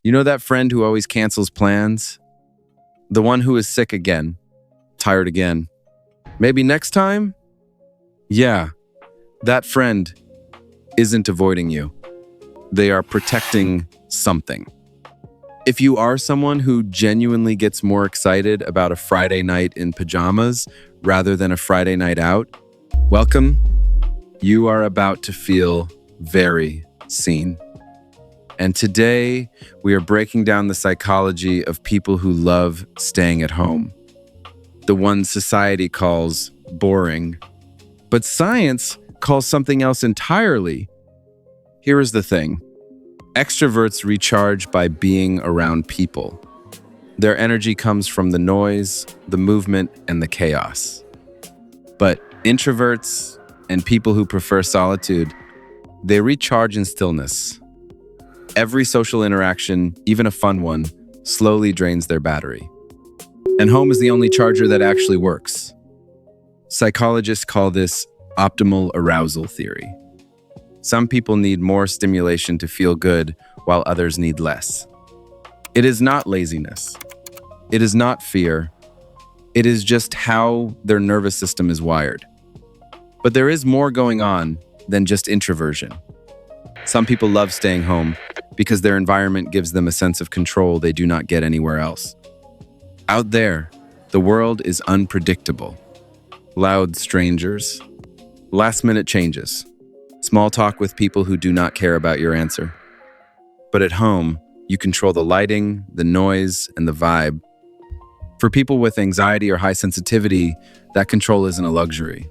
You know that friend who always cancels plans? The one who is sick again, tired again. Maybe next time? Yeah, that friend isn't avoiding you. They are protecting something. If you are someone who genuinely gets more excited about a Friday night in pajamas rather than a Friday night out, welcome. You are about to feel very seen. And today, we are breaking down the psychology of people who love staying at home. The ones society calls boring. But science calls something else entirely. Here is the thing. Extroverts recharge by being around people. Their energy comes from the noise, the movement, and the chaos. But introverts and people who prefer solitude, they recharge in stillness. Every social interaction, even a fun one, slowly drains their battery. And home is the only charger that actually works. Psychologists call this optimal arousal theory. Some people need more stimulation to feel good, while others need less. It is not laziness. It is not fear. It is just how their nervous system is wired. But there is more going on than just introversion. Some people love staying home because their environment gives them a sense of control they do not get anywhere else. Out there, the world is unpredictable. Loud strangers, last-minute changes, small talk with people who do not care about your answer. But at home, you control the lighting, the noise, and the vibe. For people with anxiety or high sensitivity, that control isn't a luxury.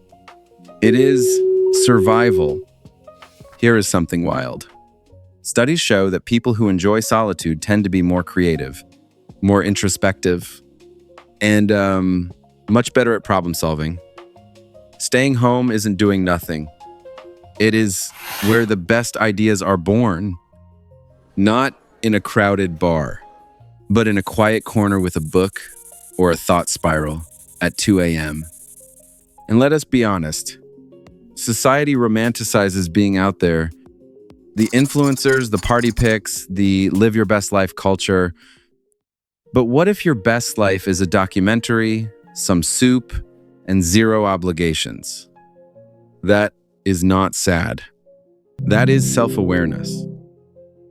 It is survival. Here is something wild. Studies show that people who enjoy solitude tend to be more creative, more introspective, and much better at problem solving. Staying home isn't doing nothing. It is where the best ideas are born. Not in a crowded bar, but in a quiet corner with a book or a thought spiral at 2 a.m. And let us be honest, society romanticizes being out there. The influencers, the party pics, the live your best life culture. But what if your best life is a documentary, some soup, and zero obligations? That is not sad. That is self-awareness.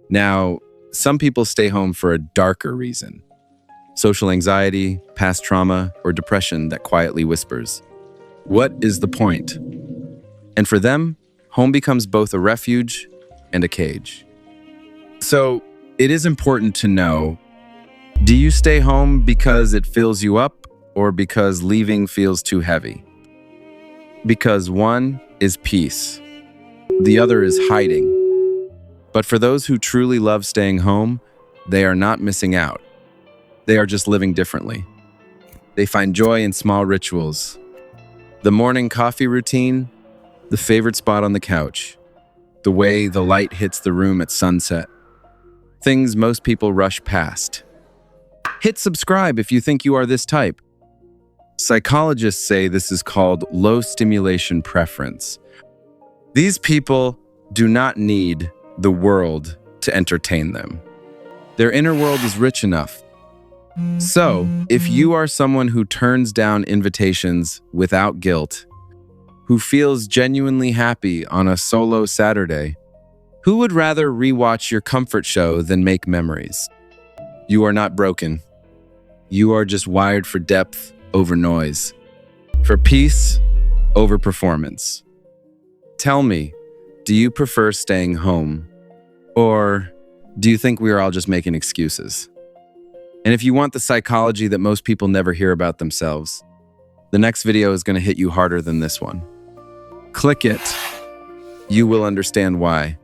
Now, some people stay home for a darker reason. Social anxiety, past trauma, or depression that quietly whispers, "What is the point?" And for them, home becomes both a refuge and a cage. So, it is important to know, do you stay home because it fills you up or because leaving feels too heavy? Because one is peace, the other is hiding. But for those who truly love staying home, they are not missing out. They are just living differently. They find joy in small rituals. The morning coffee routine, the favorite spot on the couch, the way the light hits the room at sunset. Things most people rush past. Hit subscribe if you think you are this type. Psychologists say this is called low stimulation preference. These people do not need the world to entertain them. Their inner world is rich enough. So, if you are someone who turns down invitations without guilt, who feels genuinely happy on a solo Saturday, who would rather rewatch your comfort show than make memories? You are not broken. You are just wired for depth over noise, for peace over performance. Tell me, do you prefer staying home? Or do you think we are all just making excuses? And if you want the psychology that most people never hear about themselves, the next video is going to hit you harder than this one. Click it. You will understand why.